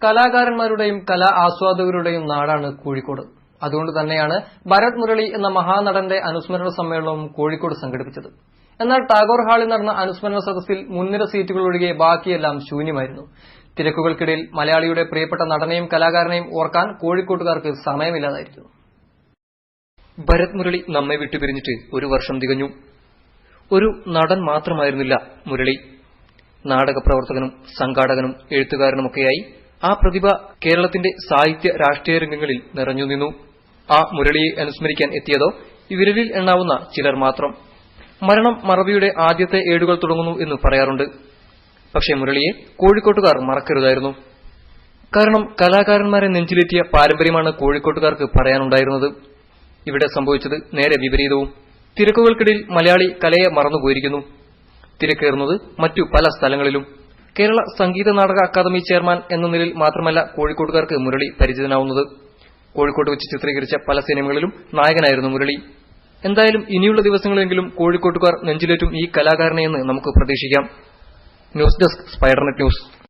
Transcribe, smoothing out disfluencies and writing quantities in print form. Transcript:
കലാകാരന്മാരുടെയും കലാ ആസ്വാദകരുടെയും നാടാണ് കോഴിക്കോട്. അതുകൊണ്ട് തന്നെയാണ് ഭരത് മുരളി എന്ന മഹാനടന്റെ അനുസ്മരണ സമ്മേളനവും കോഴിക്കോട് സംഘടിപ്പിച്ചത്. എന്നാൽ ടാഗോർ ഹാളിൽ നടന്ന അനുസ്മരണ സദസ്സിൽ മുൻനിര സീറ്റുകൾ ഒഴികെ ബാക്കിയെല്ലാം ശൂന്യമായിരുന്നു. തിരക്കുകൾക്കിടയിൽ മലയാളിയുടെ പ്രിയപ്പെട്ട നടനെയും കലാകാരനെയും ഓർക്കാൻ കോഴിക്കോട്ടുകാർക്ക് സമയമില്ലാതായിരുന്നു. ഭരത് മുരളി നമ്മെ വിട്ടുപിരിഞ്ഞിട്ട് ഒരു വർഷം തികഞ്ഞു. ഒരു നടൻ മാത്രമായിരുന്നില്ല മുരളി. നാടകപ്രവർത്തകനും സംഘാടകനും എഴുത്തുകാരനുമൊക്കെയായി ആ പ്രതിഭ കേരളത്തിന്റെ സാഹിത്യ രാഷ്ട്രീയ രംഗങ്ങളിൽ നിറഞ്ഞുനിന്നു. ആ മുരളിയെ അനുസ്മരിക്കാൻ എത്തിയതോ വിരലിൽ എണ്ണാവുന്ന ചിലർ മാത്രം. മരണം മറവിയുടെ ആദ്യത്തെ ഏടുകൾ തുടങ്ങുന്നു എന്ന് പറയാറുണ്ട്. പക്ഷേ മുരളിയെ കോഴിക്കോട്ടുകാർ മറക്കരുതായിരുന്നു. കാരണം കലാകാരന്മാരെ നെഞ്ചിലേറ്റിയ പാരമ്പര്യമാണ് കോഴിക്കോട്ടുകാർക്ക് പറയാനുണ്ടായിരുന്നത്. ഇവിടെ സംഭവിച്ചത് നേരെ വിപരീതവും. തിരക്കുകൾക്കിടയിൽ മലയാളി കലയെ മറന്നുപോയിരിക്കുന്നു. തിരക്കേറുന്നത് മറ്റു പല സ്ഥലങ്ങളിലും. കേരള സംഗീത നാടക അക്കാദമി ചെയർമാൻ എന്ന നിലയിൽ മാത്രമല്ല കോഴിക്കോട്ടുകാർക്ക് മുരളി പരിചിതനാവുന്നത്. കോഴിക്കോട്ട് വെച്ച് ചിത്രീകരിച്ച പല സിനിമകളിലും നായകനായിരുന്നു മുരളി. എന്തായാലും ഇനിയുള്ള ദിവസങ്ങളെങ്കിലും കോഴിക്കോട്ടുകാർ നെഞ്ചിലേറ്റും ഈ കലാകാരനെയെന്ന് നമുക്ക് പ്രതീക്ഷിക്കാം. News desk Spidernet news.